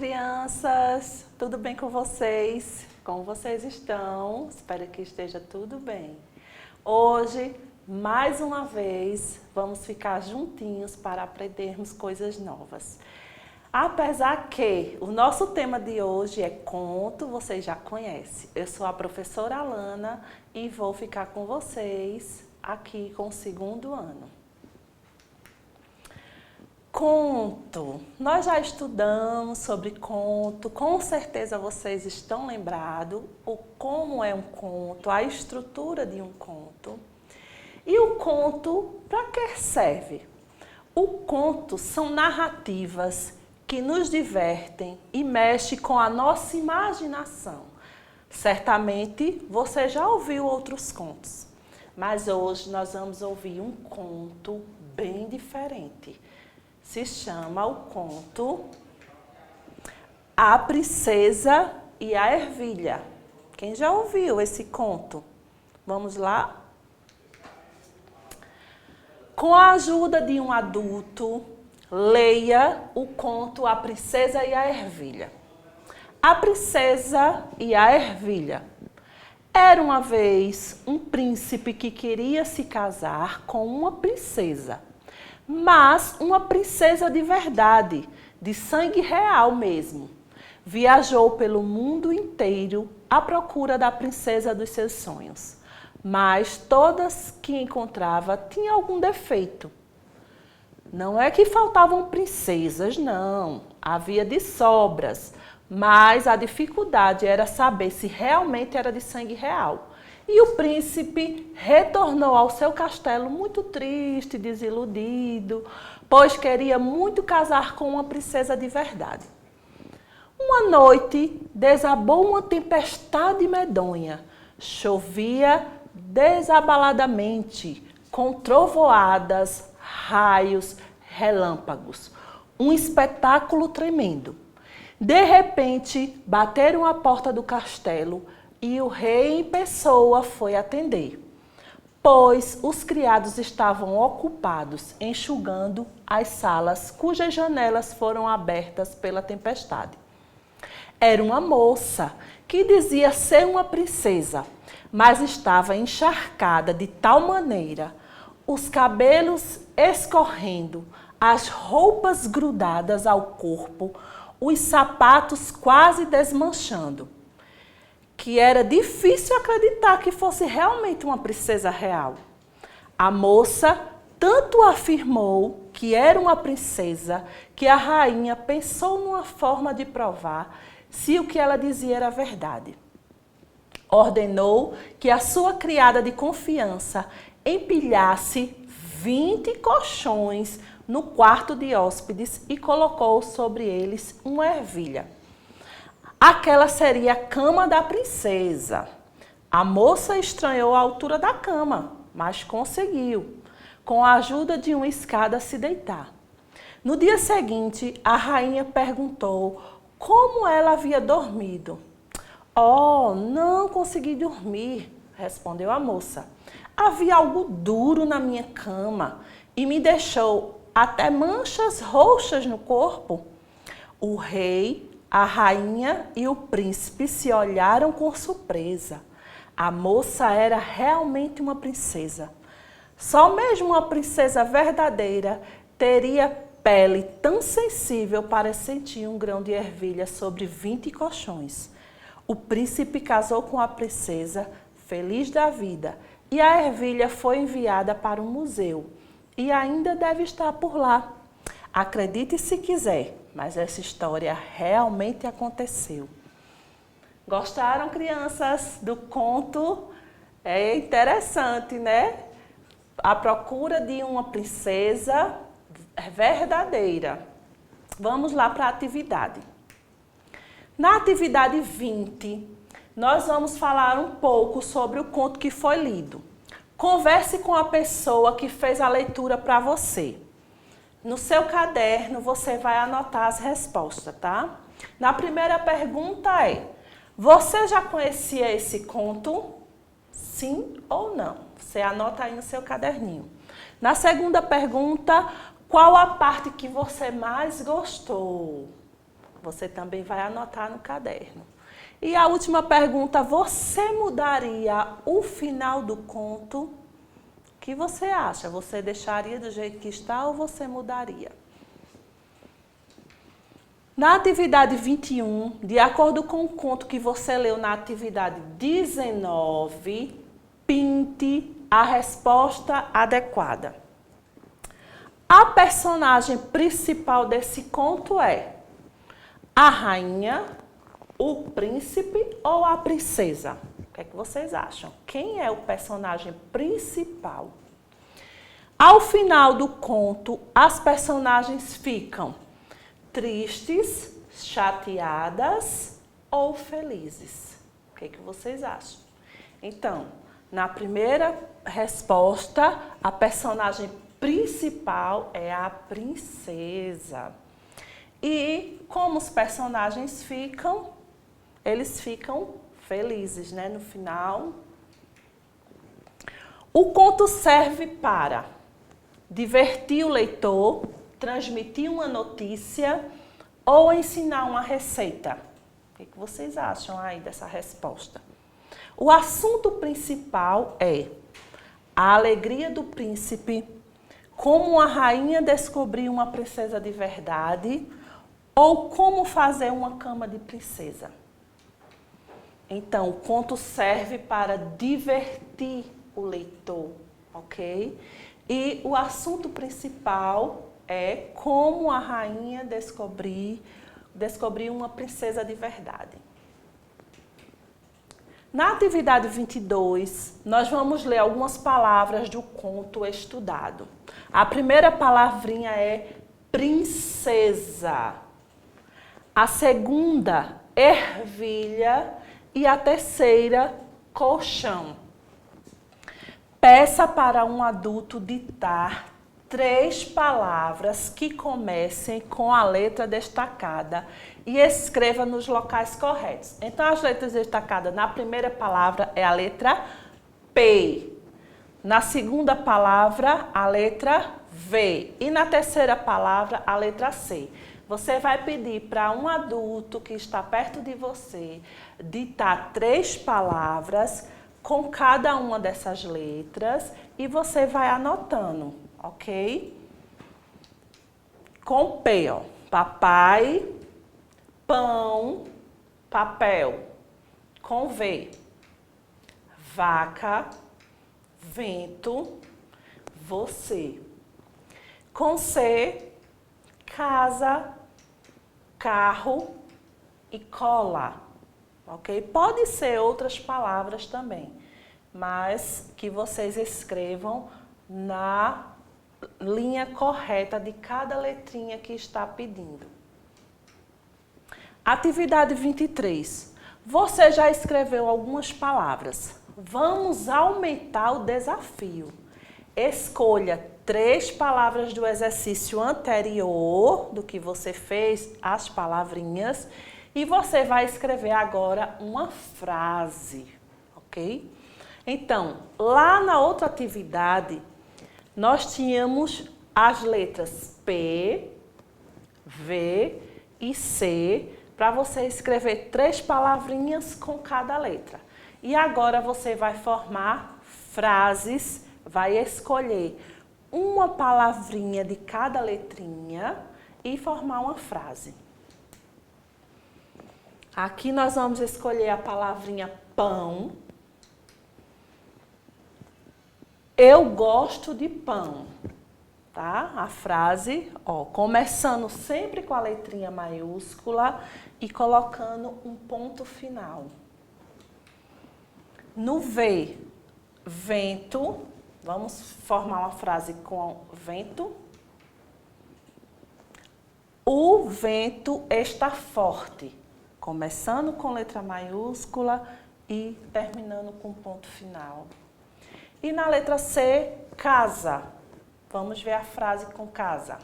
crianças! Tudo bem com vocês? Como vocês estão? Espero que esteja tudo bem. Hoje, mais uma vez, vamos ficar juntinhos para aprendermos coisas novas. Apesar que o nosso tema de hoje é conto, vocês já conhecem. Eu sou a professora Alana e vou ficar com vocês aqui com o segundo ano. Conto. Nós já estudamos sobre conto, com certeza vocês estão lembrados como é um conto, a estrutura de um conto. E o conto, para que serve? O conto são narrativas que nos divertem e mexem com a nossa imaginação. Certamente você já ouviu outros contos, mas hoje nós vamos ouvir um conto bem diferente. Se chama o conto A Princesa e a Ervilha. Quem já ouviu esse conto? Vamos lá? Com a ajuda de um adulto, leia o conto A Princesa e a Ervilha. A Princesa e a Ervilha. Era uma vez um príncipe que queria se casar com uma princesa. Mas uma princesa de verdade, de sangue real mesmo. Viajou pelo mundo inteiro à procura da princesa dos seus sonhos. Mas todas que encontrava tinham algum defeito. Não é que faltavam princesas, não. Havia de sobras. Mas a dificuldade era saber se realmente era de sangue real. E o príncipe retornou ao seu castelo muito triste, desiludido, pois queria muito casar com uma princesa de verdade. Uma noite desabou uma tempestade medonha. Chovia desabaladamente, com trovoadas, raios, relâmpagos. Um espetáculo tremendo. De repente, bateram à porta do castelo e o rei em pessoa foi atender, pois os criados estavam ocupados enxugando as salas cujas janelas foram abertas pela tempestade. Era uma moça que dizia ser uma princesa, mas estava encharcada de tal maneira, os cabelos escorrendo, as roupas grudadas ao corpo, os sapatos quase desmanchando, que era difícil acreditar que fosse realmente uma princesa real. A moça tanto afirmou que era uma princesa que a rainha pensou numa forma de provar se o que ela dizia era verdade. Ordenou que a sua criada de confiança empilhasse 20 colchões no quarto de hóspedes e colocou sobre eles uma ervilha. Aquela seria a cama da princesa. A moça estranhou a altura da cama, mas conseguiu, com a ajuda de uma escada, se deitar. No dia seguinte, a rainha perguntou como ela havia dormido. Oh, não consegui dormir, respondeu a moça. Havia algo duro na minha cama e me deixou até manchas roxas no corpo. O rei, a rainha e o príncipe se olharam com surpresa. A moça era realmente uma princesa. Só mesmo uma princesa verdadeira teria pele tão sensível para sentir um grão de ervilha sobre 20 colchões. O príncipe casou com a princesa, feliz da vida, e a ervilha foi enviada para um museu e ainda deve estar por lá. Acredite se quiser, mas essa história realmente aconteceu. Gostaram, crianças, do conto? É interessante, né? A procura de uma princesa verdadeira. Vamos lá para a atividade. Na atividade 20, nós vamos falar um pouco sobre o conto que foi lido. Converse com a pessoa que fez a leitura para você. No seu caderno, você vai anotar as respostas, tá? Na primeira pergunta é: você já conhecia esse conto? Sim ou não? Você anota aí no seu caderninho. Na segunda pergunta, qual a parte que você mais gostou? Você também vai anotar no caderno. E a última pergunta, você mudaria o final do conto? O que você acha? Você deixaria do jeito que está ou você mudaria? Na atividade 21, de acordo com o conto que você leu na atividade 19, pinte a resposta adequada. A personagem principal desse conto é a rainha, o príncipe ou a princesa? O que é que vocês acham? Quem é o personagem principal? Ao final do conto, as personagens ficam tristes, chateadas ou felizes? O que é que vocês acham? Então, na primeira resposta, a personagem principal é a princesa. E como os personagens ficam? Eles ficam felizes, né? No final. O conto serve para divertir o leitor, transmitir uma notícia ou ensinar uma receita. O que vocês acham aí dessa resposta? O assunto principal é a alegria do príncipe, como a rainha descobriu uma princesa de verdade ou como fazer uma cama de princesa. Então, o conto serve para divertir o leitor, ok? E o assunto principal é como a rainha descobriu uma princesa de verdade. Na atividade 22, nós vamos ler algumas palavras do conto estudado. A primeira palavrinha é princesa. A segunda, ervilha. E a terceira, colchão. Peça para um adulto ditar 3 palavras que comecem com a letra destacada e escreva nos locais corretos. Então, as letras destacadas na primeira palavra é a letra P. Na segunda palavra, a letra V. E na terceira palavra, a letra C. Você vai pedir para um adulto que está perto de você ditar 3 palavras com cada uma dessas letras e você vai anotando, ok? Com P, ó. Papai, pão, papel. Com V, vaca, vento, você. Com C, casa, carro e cola, ok? Pode ser outras palavras também, mas que vocês escrevam na linha correta de cada letrinha que está pedindo. Atividade 23. Você já escreveu algumas palavras. Vamos aumentar o desafio. Escolha 3 palavras do exercício anterior, do que você fez, as palavrinhas, e você vai escrever agora uma frase, ok? Então, lá na outra atividade, nós tínhamos as letras P, V e C, para você escrever 3 palavrinhas com cada letra. E agora você vai formar frases, vai escolher uma palavrinha de cada letrinha e formar uma frase. Aqui nós vamos escolher a palavrinha pão. Eu gosto de pão, tá? A frase, ó, começando sempre com a letrinha maiúscula e colocando um ponto final. No V, vento. Vamos formar uma frase com vento. O vento está forte. Começando com letra maiúscula e terminando com ponto final. E na letra C, casa. Vamos ver a frase com casa.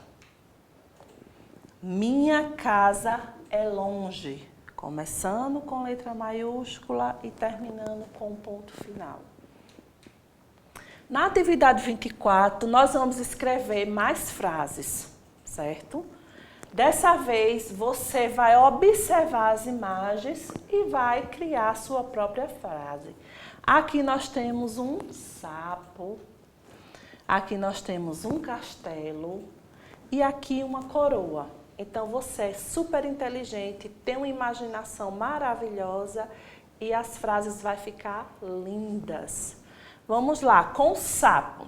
Minha casa é longe. Começando com letra maiúscula e terminando com ponto final. Na atividade 24, nós vamos escrever mais frases, certo? Dessa vez, você vai observar as imagens e vai criar a sua própria frase. Aqui nós temos um sapo, aqui nós temos um castelo e aqui uma coroa. Então, você é super inteligente, tem uma imaginação maravilhosa e as frases vão ficar lindas. Vamos lá, com o sapo.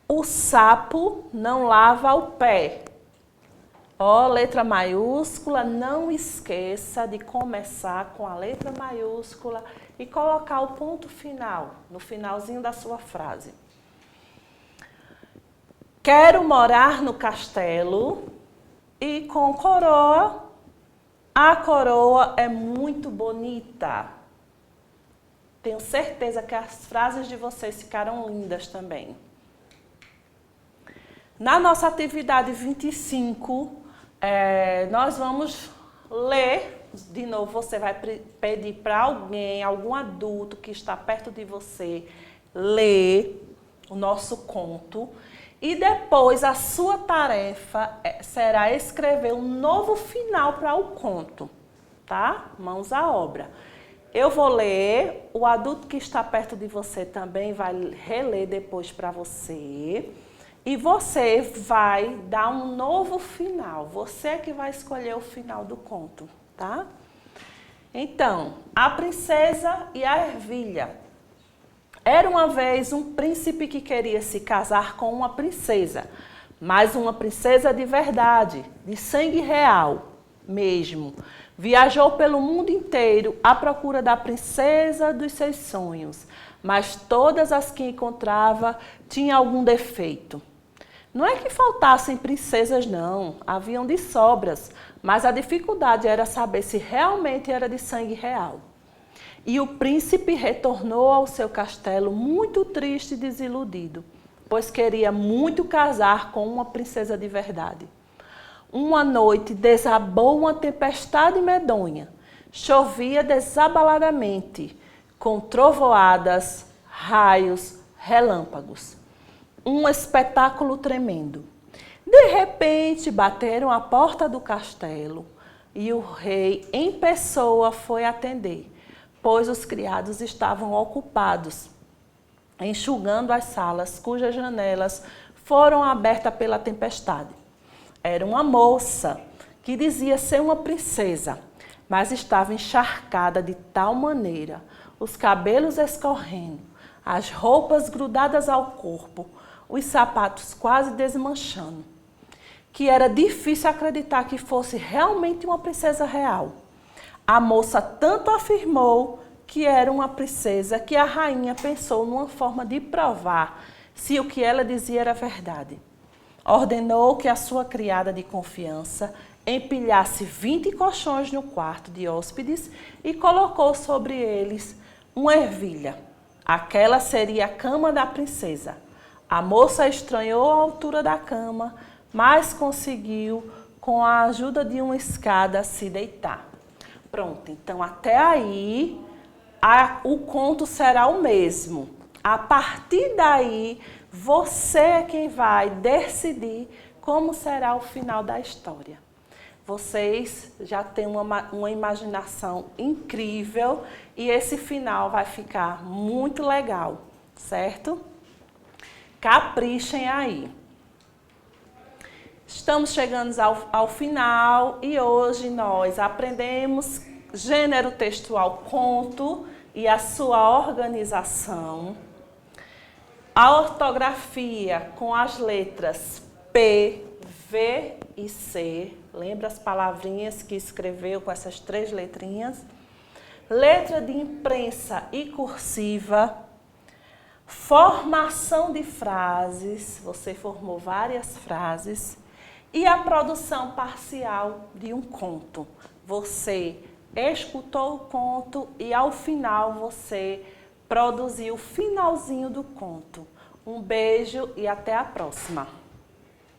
O sapo não lava o pé. Ó, letra maiúscula, não esqueça de começar com a letra maiúscula e colocar o ponto final, no finalzinho da sua frase. Quero morar no castelo e com coroa. A coroa é muito bonita. Tenho certeza que as frases de vocês ficaram lindas também. Na nossa atividade 25, nós vamos ler, de novo, você vai pedir para alguém, algum adulto que está perto de você, ler o nosso conto. E depois a sua tarefa será escrever um novo final para o conto, tá? Mãos à obra. Eu vou ler, o adulto que está perto de você também vai reler depois para você. E você vai dar um novo final. Você é que vai escolher o final do conto, tá? Então, a princesa e a ervilha. Era uma vez um príncipe que queria se casar com uma princesa, mas uma princesa de verdade, de sangue real mesmo. Viajou pelo mundo inteiro à procura da princesa dos seus sonhos, mas todas as que encontrava tinham algum defeito. Não é que faltassem princesas, não, haviam de sobras, mas a dificuldade era saber se realmente era de sangue real. E o príncipe retornou ao seu castelo muito triste e desiludido, pois queria muito casar com uma princesa de verdade. Uma noite desabou uma tempestade medonha, chovia desabaladamente, com trovoadas, raios, relâmpagos. Um espetáculo tremendo. De repente, bateram à porta do castelo e o rei, em pessoa, foi atender, pois os criados estavam ocupados, enxugando as salas cujas janelas foram abertas pela tempestade. Era uma moça que dizia ser uma princesa, mas estava encharcada de tal maneira, os cabelos escorrendo, as roupas grudadas ao corpo, os sapatos quase desmanchando, que era difícil acreditar que fosse realmente uma princesa real. A moça tanto afirmou que era uma princesa que a rainha pensou numa forma de provar se o que ela dizia era verdade. Ordenou que a sua criada de confiança empilhasse 20 colchões no quarto de hóspedes e colocou sobre eles uma ervilha. Aquela seria a cama da princesa. A moça estranhou a altura da cama, mas conseguiu, com a ajuda de uma escada, se deitar. Pronto, então até aí o conto será o mesmo. A partir daí, você é quem vai decidir como será o final da história. Vocês já têm uma imaginação incrível e esse final vai ficar muito legal, certo? Caprichem aí. Estamos chegando ao final e hoje nós aprendemos gênero textual conto e a sua organização. A ortografia com as letras P, V e C. Lembra as palavrinhas que escreveu com essas 3 letrinhas? Letra de imprensa e cursiva. Formação de frases, você formou várias frases. E a produção parcial de um conto. Você escutou o conto e ao final você produziu o finalzinho do conto. Um beijo e até a próxima!